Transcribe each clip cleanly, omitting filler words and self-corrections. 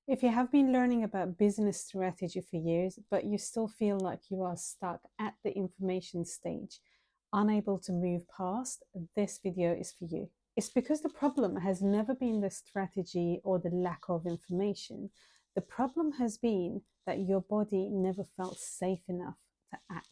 If you have been learning about business strategy for years, but you still feel like you are stuck at the information stage, unable to move past, this video is for you. It's because the problem has never been the strategy or the lack of information. The problem has been that your body never felt safe enough to act.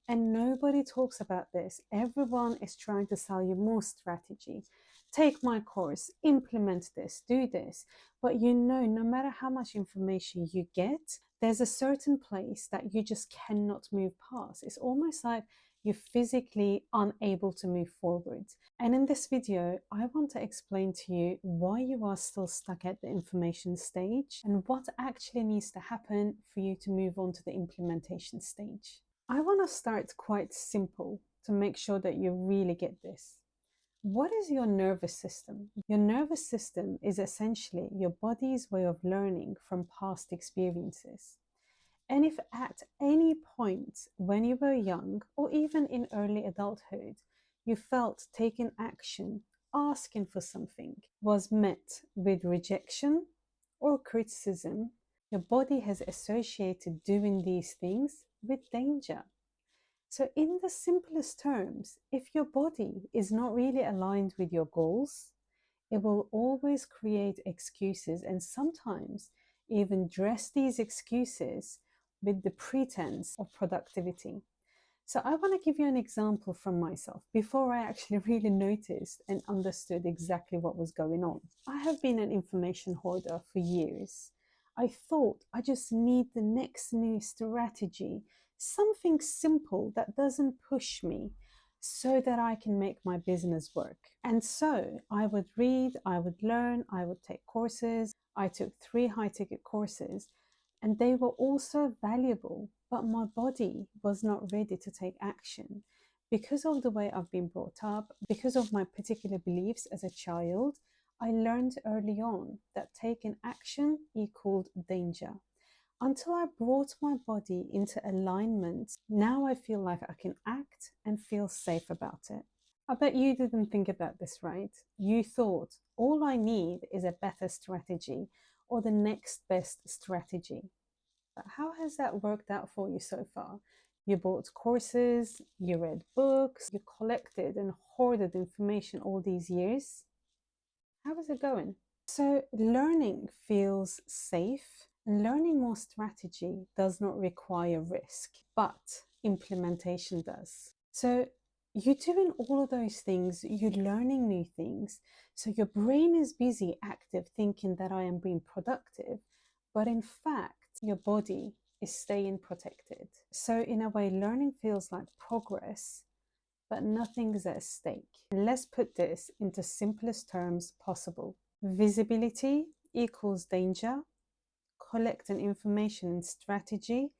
And nobody talks about this. Everyone is trying to sell you more strategy. Take my course, implement this, do this. But no matter how much information you get, there's a certain place that you just cannot move past. It's almost like you're physically unable to move forward. And in this video, I want to explain to you why you are still stuck at the information stage and what actually needs to happen for you to move on to the implementation stage. I want to start quite simple to make sure that you really get this. What is your nervous system? Your nervous system is essentially your body's way of learning from past experiences. And if at any point when you were young or even in early adulthood, you felt taking action, asking for something, was met with rejection or criticism, your body has associated doing these things with danger. So, in the simplest terms, if your body is not really aligned with your goals, it will always create excuses and sometimes even dress these excuses with the pretense of productivity. So, I want to give you an example from myself before I actually really noticed and understood exactly what was going on. I have been an information hoarder for years. I thought I just need the next new strategy, something simple that doesn't push me so that I can make my business work. And so I would read, I would learn, I would take courses. I took 3 high ticket courses and they were also valuable, but my body was not ready to take action. Because of the way I've been brought up, because of my particular beliefs as a child, I learned early on that taking action equaled danger. Until I brought my body into alignment, now I feel like I can act and feel safe about it. I bet you didn't think about this, right? You thought, all I need is a better strategy or the next best strategy. But how has that worked out for you so far? You bought courses, you read books, you collected and hoarded information all these years. How is it going? So, learning feels safe. Learning more strategy does not require risk, but implementation does. So, you're doing all of those things, you're learning new things. So, your brain is busy, active, thinking that I am being productive, but in fact, your body is staying protected. So, in a way, learning feels like progress, but nothing's at stake. And let's put this into simplest terms possible. Visibility equals danger. Collecting information and strategy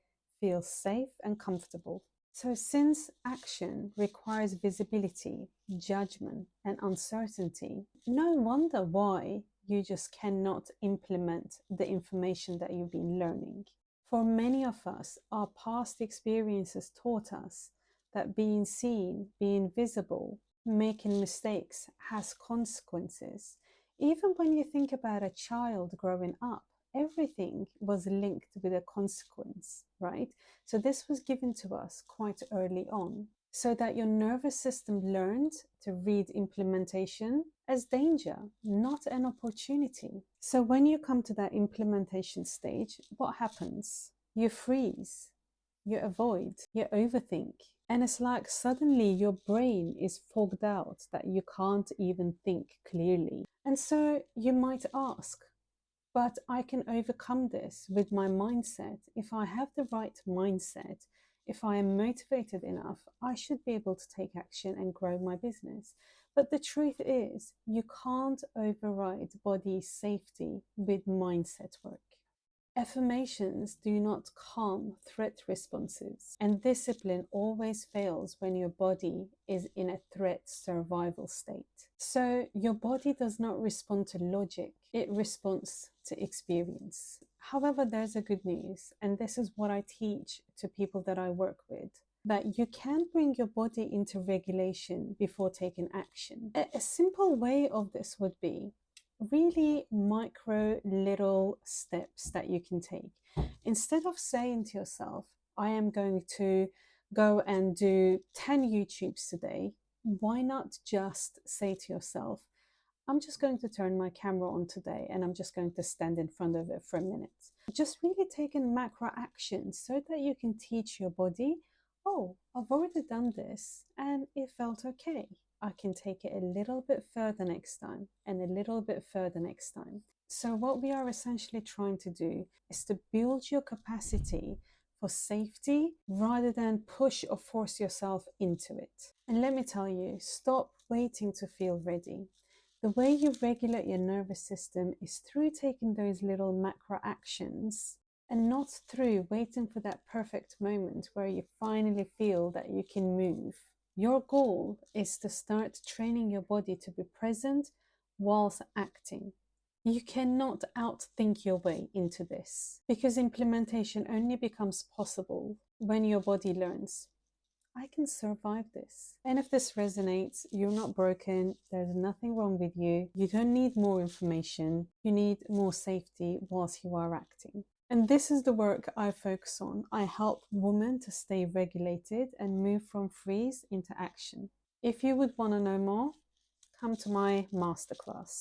feels safe and comfortable. So since action requires visibility, judgment, and uncertainty, no wonder why you just cannot implement the information that you've been learning. For many of us, our past experiences taught us that being seen, being visible, making mistakes has consequences. Even when you think about a child growing up, everything was linked with a consequence, right? So this was given to us quite early on, so that your nervous system learned to read implementation as danger, not an opportunity. So when you come to that implementation stage, what happens? You freeze, you avoid, you overthink. And it's like suddenly your brain is fogged out that you can't even think clearly. And so you might ask, but I can overcome this with my mindset. If I have the right mindset, if I am motivated enough, I should be able to take action and grow my business. But the truth is, you can't override body safety with mindset work. Affirmations do not calm threat responses, and discipline always fails when your body is in a threat survival state. So, your body does not respond to logic, it responds to experience. However, there's a good news, and this is what I teach to people that I work with, that you can bring your body into regulation before taking action. A simple way of this would be really micro little steps that you can take. Instead of saying to yourself, I am going to go and do 10 YouTubes today, why not just say to yourself, I'm just going to turn my camera on today and I'm just going to stand in front of it for a minute. Just really taking macro actions so that you can teach your body, oh, I've already done this and it felt okay. I can take it a little bit further next time and a little bit further next time. So, what we are essentially trying to do is to build your capacity for safety rather than push or force yourself into it. And let me tell you, stop waiting to feel ready. The way you regulate your nervous system is through taking those little macro actions and not through waiting for that perfect moment where you finally feel that you can move. Your goal is to start training your body to be present whilst acting. You cannot outthink your way into this because implementation only becomes possible when your body learns, I can survive this. And if this resonates, you're not broken, there's nothing wrong with you, you don't need more information, you need more safety whilst you are acting. And this is the work I focus on. I help women to stay regulated and move from freeze into action. If you would want to know more, come to my masterclass.